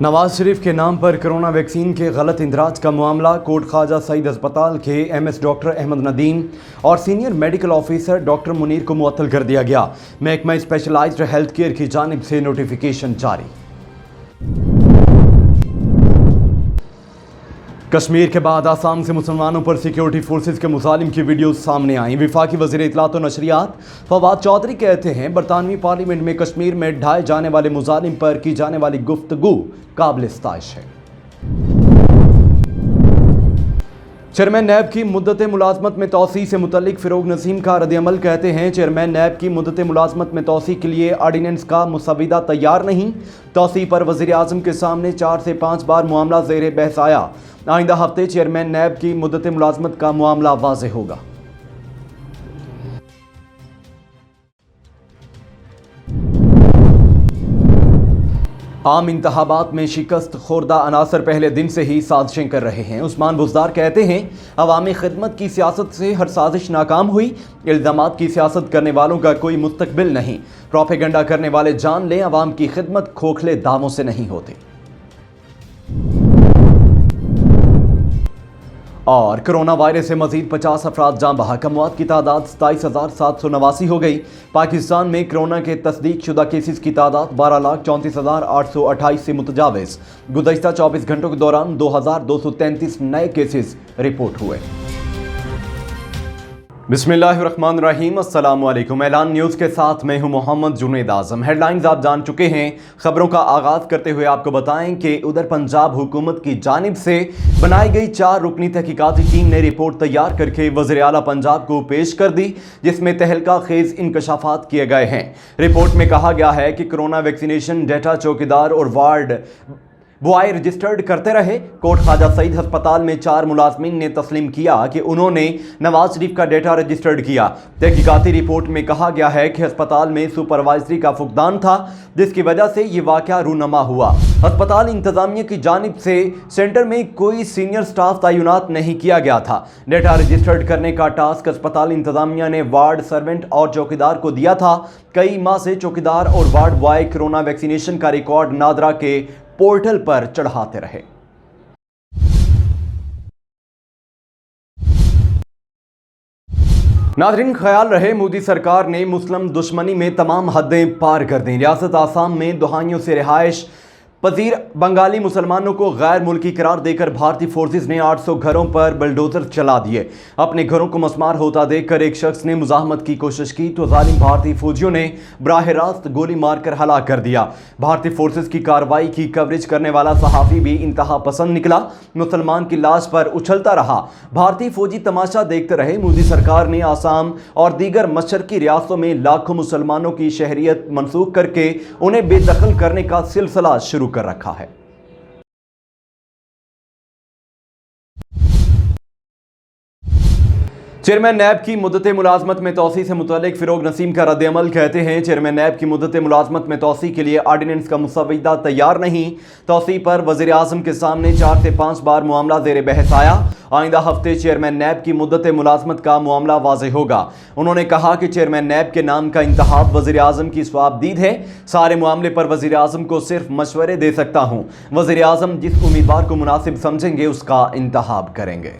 नवाज शरीफ के नाम पर कोरोना वैक्सीन के गलत इंदराज का मामला कोट ख्वाजा सईद अस्पताल के एमएस डॉक्टर अहमद नदीम और senior medical officer doctor Munir को मुअत्तल कर दिया गया। महकमा स्पेशलाइज्ड हेल्थ केयर की जानिब से नोटिफिकेशन जारी। कश्मीर के बाद आसाम से मुसलमानों पर सिक्योरिटी फोर्सेज के मुजालिम की वीडियो सामने आई। वफाकी वज़ीर इत्तलात और नशरियात फवाद चौधरी कहते हैं बरतानवी पार्लियामेंट में कश्मीर में ढाए जाने वाले मुजालिम पर की जाने वाली गुफ्तगू काबिल इस्ताइश है। चेयरमैन नैब की मुद्दत मुलाजमत में तोसी से मुतल्लिक फ़िरोग नसीम का रद्द-ए-अमल कहते हैं चेयरमैन नैब की मुद्दत मुलाजमत में तोसी के लिए आर्डीनेंस का मुसविदा तैयार नहीं। तोसी पर वज़ीर आज़म के सामने 4 से 5 बार मामला ज़ेर बहस आया। आइंदा हफ्ते चेयरमैन नैब की मुद्दत मुलाजमत का मामला वाज़ेह होगा। आम इंतखाबात में शिकस्त खोरदा अनासर पहले दिन से ही साजिशें कर रहे हैं। उस्मान बुज़दार कहते हैं अवामी खिदमत की सियासत से हर साजिश नाकाम हुई। इल्ज़ामात की सियासत करने वालों का कोई मुस्तकबिल नहीं। प्रोपेगेंडा करने वाले जान लें अवाम की खिदमत खोखले दावों से नहीं होती। और कोरोना वायरस से मजीद 50 अफराद जान बहक। अमवात की तादाद 27,789 हो गई। पाकिस्तान में कोरोना के तस्दीक शुदा केसेस की तादाद 12,34,828 से मुतजाविज। गुज़श्ता 24 घंटों के दौरान 2,233 नए केसेस रिपोर्ट हुए। बिस्मिल्लाहिर्रहमानिर्रहीम, अस्सलाम वालेकुम। ऐलान न्यूज़ के साथ मैं हूं मोहम्मद जुनैद आज़म। हेडलाइंस आप जान चुके हैं। खबरों का आगाज़ करते हुए आपको बताएं कि उधर पंजाब हुकूमत की जानिब से बनाई गई 4 रुकनी तहकीकाती टीम ने रिपोर्ट तैयार करके वज़ीर आला पंजाब को पेश कर दी, जिसमें तहलका खेज इंकशाफात किए गए हैं। रिपोर्ट में कहा गया है कि कोरोना वैक्सीनेशन डेटा चौकीदार और वार्ड बॉय रजिस्टर्ड करते रहे। कोट ख्वाजा सईद अस्पताल में 4 मुलाजमीन ने तस्लीम किया कि उन्होंने नवाज शरीफ का डेटा रजिस्टर्ड किया। तहकीकाती रिपोर्ट में कहा गया है कि अस्पताल में सुपरवाइजरी का फुकदान था, जिसकी वजह से ये वाकया रूनमा हुआ। अस्पताल इंतजामिया की जानिब से सेंटर में कोई सीनियर स्टाफ तैनात नहीं किया गया था। डेटा रजिस्टर्ड करने का टास्क अस्पताल इंतजामिया ने वार्ड सर्वेंट और चौकीदार को दिया था। कई माह से चौकीदार और वार्ड बॉय कोरोना वैक्सीनेशन का रिकॉर्ड नादरा के पोर्टल पर चढ़ाते रहे। नाज़रीन, ख्याल रहे मोदी सरकार ने मुस्लिम दुश्मनी में तमाम हदें पार कर दी। रियासत आसाम में दुहाइयों से रिहाइश पजीर बंगाली मुसलमानों को गैर मुल्की करार देकर भारतीय फोर्सेस ने 800 घरों पर बुलडोजर चला दिए। अपने घरों को मसमार होता देखकर एक शख्स ने मुजाहमत की कोशिश की तो जालिम भारतीय फौजियों ने बराह रास्त गोली मारकर हलाक कर दिया। भारतीय फोर्सेस की कार्रवाई की कवरेज करने वाला सहाफ़ी भी इंतहा पसंद निकला। मुसलमान की लाश पर उछलता रहा। भारतीय फौजी तमाशा देखते रहे। मोदी सरकार ने आसाम और दीगर मशरकी रियासतों में लाखों मुसलमानों की शहरियत मनसूख करके उन्हें बेदखल करने का सिलसिला शुरू कर रखा है। चेयरमैन नैब की मुद्दत मुलाजमत में तोसी से मुतल्लिक फ़िरोग नसीम का रद्द-ए-अमल कहते हैं चेयरमैन नैब की मुद्दत मुलाजमत में तोसी के लिए आर्डीनेंस का मुसविदा तैयार नहीं। तोसी पर वज़ीर आज़म के सामने 4 से 5 बार मामला ज़ेर बहस आया। आइंदा हफ्ते चेयरमैन नैब की मुद्दत मुलाजमत का मामला वाज़ेह होगा। उन्होंने कहा कि चेयरमैन नैब के नाम का इंतखाब वज़ीर आज़म की स्वाबदीद है। सारे मामले पर वज़ीर आज़म को सिर्फ मशवरे दे सकता हूँ। वज़ीर आज़म जिस उम्मीदवार को मुनासिब समझेंगे उसका इंतखाब करेंगे।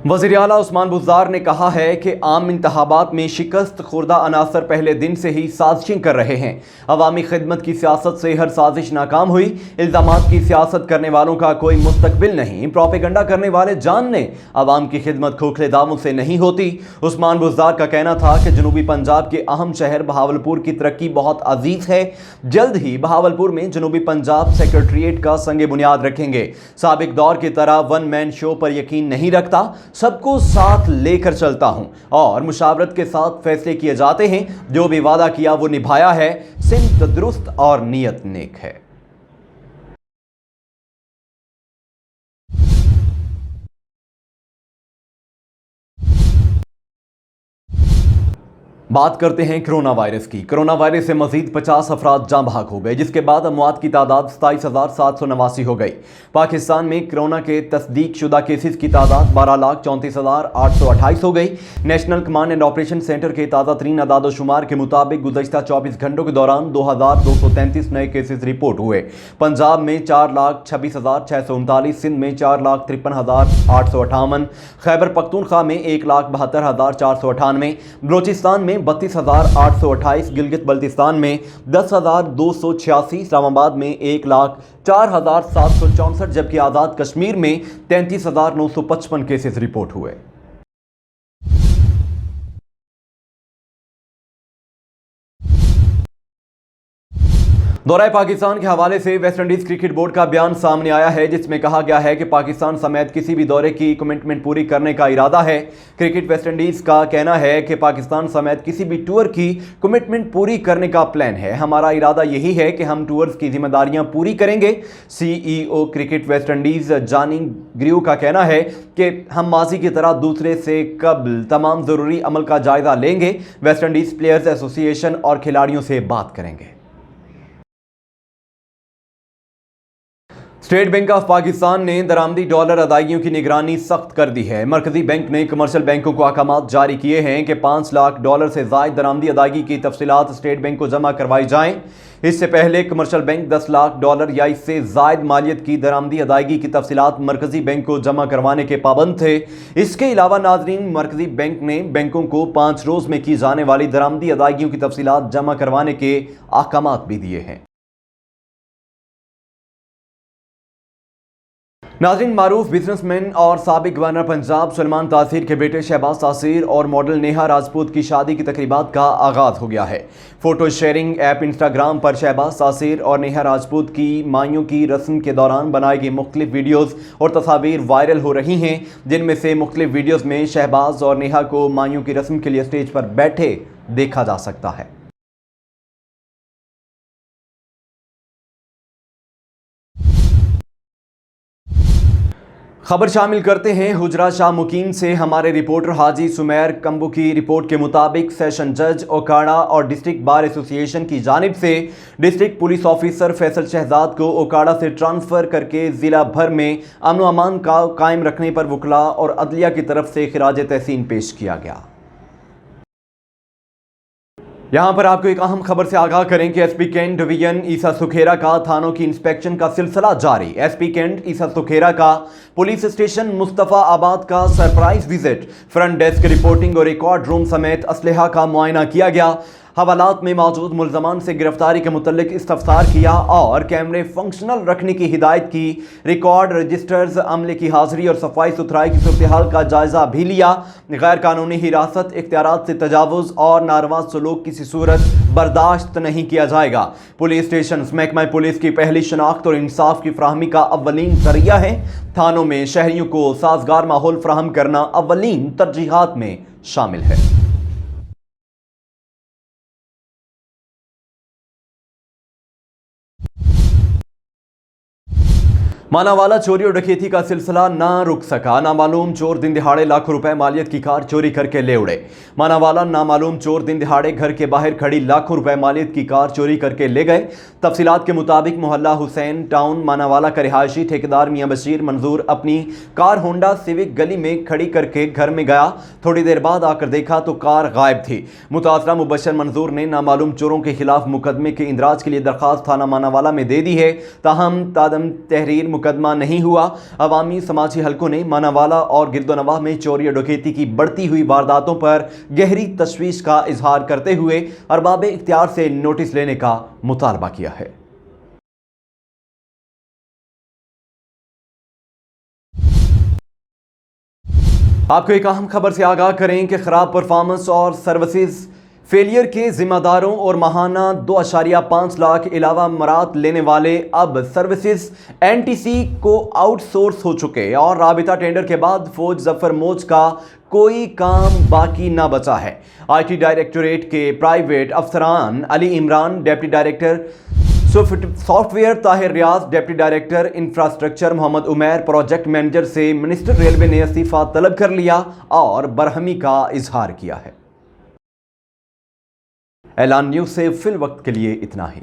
वज़ीर आला उस्मान बुज़दार ने कहा है कि आम इंतखाबात में शिकस्त खुर्दा अनासर पहले दिन से ही साजिशें कर रहे हैं। अवामी खिदमत की सियासत से हर साजिश नाकाम हुई। इल्ज़ामात की सियासत करने वालों का कोई मुस्तकबिल नहीं। प्रोपेगेंडा करने वाले जान लें अवाम की खिदमत खोखले दावों से नहीं होती। उस्मान बुज़दार का कहना था कि जनूबी पंजाब के अहम शहर बहावलपुर की तरक्की बहुत अजीज है। जल्द ही बहावलपुर में जनूबी पंजाब सेक्रेटरीट का संग बुनियाद रखेंगे। साबिक दौर की तरह वन मैन शो पर यकीन नहीं रखता। सबको साथ लेकर चलता हूं और मुशावरत के साथ फैसले किए जाते हैं। जो भी वादा किया वो निभाया है। सिमत दुरुस्त और नीयत नेक है। बात करते हैं कोरोना वायरस की। कोरोना वायरस से मजीद 50 अफराद जाँ बहक हो गए, जिसके बाद अमवात की तादाद 27,789 हो गई। पाकिस्तान में कोरोना के तस्दीक शुदा केसेस की तादाद 12,34,828 हो गई। National command and operation centre के ताज़ा तरीन अदाद शुमार के मुताबिक गुज़श्ता 24 घंटों के दौरान 2,233 नए केसेस रिपोर्ट हुए। पंजाब में 4,26,639, सिंध में 4,53,858, खैबर पख्तूनख्वा में 1,72,498, बलोचिस्तान में 32,828, गिलगित बल्तिस्तान में 10,286, इस्लामाबाद में 1,04,764, जबकि आज़ाद कश्मीर में 33,955 केसेस रिपोर्ट हुए। दौरा पाकिस्तान के हवाले से वेस्ट इंडीज क्रिकेट बोर्ड का बयान सामने आया है, जिसमें कहा गया है कि पाकिस्तान समेत किसी भी दौरे की कमिटमेंट पूरी करने का इरादा है। क्रिकेट वेस्ट इंडीज का कहना है कि पाकिस्तान समेत किसी भी टूर की कमिटमेंट पूरी करने का प्लान है। हमारा इरादा यही है कि हम टूर्स की जिम्मेदारियां पूरी करेंगे। CEO cricket West Indies Johnny Grave का कहना है कि हम माजी की तरह दूसरे से कबल तमाम ज़रूरी अमल का जायजा लेंगे। वेस्ट इंडीज प्लेयर्स एसोसिएशन और खिलाड़ियों से बात करेंगे। स्टेट बैंक ऑफ पाकिस्तान ने दरामदी डॉलर अदायगियों की निगरानी सख्त कर दी है। मरकजी बैंक ने कमर्शियल बैंकों को अहकामात जारी किए हैं कि 5 लाख डॉलर से ज़ायद दरामदी अदायगी की तफसीलात स्टेट बैंक को जमा करवाई जाएं। इससे पहले कमर्शियल बैंक 10 लाख डॉलर या इससे ज़ायद मालियत की दरामदी अदायगी की तफसीलात मरकजी बैंक को जमा करवाने के पाबंद थे। इसके अलावा नाज़रीन, मरकजी बैंक ने बैंकों को 5 रोज़ में की जाने वाली दरामदी अदायगियों की तफसीलात जमा करवाने के अहकामात भी दिए हैं। नाज़रीन, मारूफ बिजनेसमैन और साबिक गवर्नर पंजाब सलमान तासीर के बेटे शहबाज तासीर और मॉडल नेहा राजपूत की शादी की तकरीबात का आगाज़ हो गया है। फोटो शेयरिंग ऐप इंस्टाग्राम पर शहबाज तासीर और नेहा राजपूत की माइयों की रस्म के दौरान बनाई गई मुख्तलिफ वीडियोज़ और तस्वीर वायरल हो रही हैं, जिनमें से मुख्तलिफ वीडियोज़ में शहबाज और नेहा को माइयों की रस्म के लिए स्टेज पर बैठे देखा जा सकता है। खबर शामिल करते हैं हुजरा शाह मुकीम से। हमारे रिपोर्टर हाजी सुमेर कंबू की रिपोर्ट के मुताबिक सेशन जज ओकाड़ा और डिस्ट्रिक्ट बार एसोसिएशन की जानिब से district police officer Faisal Shahzad को ओकाड़ा से ट्रांसफ़र करके ज़िला भर में अमन व अमान का कायम रखने पर वकला और अदलिया की तरफ से खिराज तहसीन पेश किया गया। यहाँ पर आपको एक अहम खबर से आगाह करें कि SP कैंट डिवीजन ईसा सुखेरा का थानों की इंस्पेक्शन का सिलसिला जारी। SP कैंट ईसा सुखेरा का पुलिस स्टेशन मुस्तफ़ा आबाद का surprise visit, front desk reporting और रिकॉर्ड रूम समेत असलहा का मुआयना किया गया। हवालात में मौजूद मुलजमान से गिरफ्तारी के मुतल्लिक इस्तफसार किया और कैमरे फंक्शनल रखने की हिदायत की। रिकॉर्ड रजिस्टर्स, अमले की हाजिरी और सफाई सुथराई की सूरत हाल का जायजा भी लिया। गैर कानूनी हिरासत, इख्तियारात से तजावुज़ और नारवा सलूक किसी सूरत बर्दाश्त नहीं किया जाएगा। पुलिस स्टेशन महकमा पुलिस की पहली शनाख्त और इंसाफ की फराहमी का अव्वलीन जरिया है। थानों में शहरियों को साजगार माहौल फराहम करना अव्वलीन तरजीहात में शामिल है। मानावाला चोरी और डकैती का सिलसिला ना रुक सका। नामालूम चोर दिन दिहाड़े लाखों रुपए मालियत की कार चोरी करके ले उड़े। मानावाला नामालूम चोर दिन दिहाड़े घर के बाहर खड़ी लाखों रुपए मालियत की कार चोरी करके ले गए। तफसीलात के मुताबिक मोहल्ला हुसैन टाउन मानावाला का रिहायशी ठेकेदार मियां बशीर मंजूर अपनी कार होंडा सिविक गली में खड़ी करके घर में गया। थोड़ी देर बाद आकर देखा तो कार गायब थी। मुतासरा मुबशर मंजूर ने नामालूम चोरों के खिलाफ मुकदमे के इंदराज के लिए दरख्वास्त थाना मानावाला में दे दी है। ताहम तादम तहरीर मुकदमा नहीं हुआ। अवामी समाजी हलकों ने मानावाला और गिरदोनवाह में चोरी और डकैती की बढ़ती हुई वारदातों पर गहरी तशवीश का इजहार करते हुए अरबाब इख्तियार से नोटिस लेने का मुतालबा किया है। आपको एक अहम खबर से आगाह करें कि खराब परफॉर्मेंस और सर्विसेज फेलियर के जिम्मेदारों और माहाना 2.5 लाख अलावा मरात लेने वाले अब सर्विसेज NTC को आउटसोर्स हो चुके और राबिता टेंडर के बाद फौज जफर मोज का कोई काम बाकी ना बचा है। IT डायरेक्टोरेट के प्राइवेट अफसरान Ali Imran, deputy director software Tahir Riaz, deputy director infrastructure Mohammad Umair, project manager से मिनिस्टर रेलवे ने इस्तीफा तलब कर लिया और बरहमी का इजहार किया है। اعلان نیوز سے فی الوقت کے لیے اتنا ہی.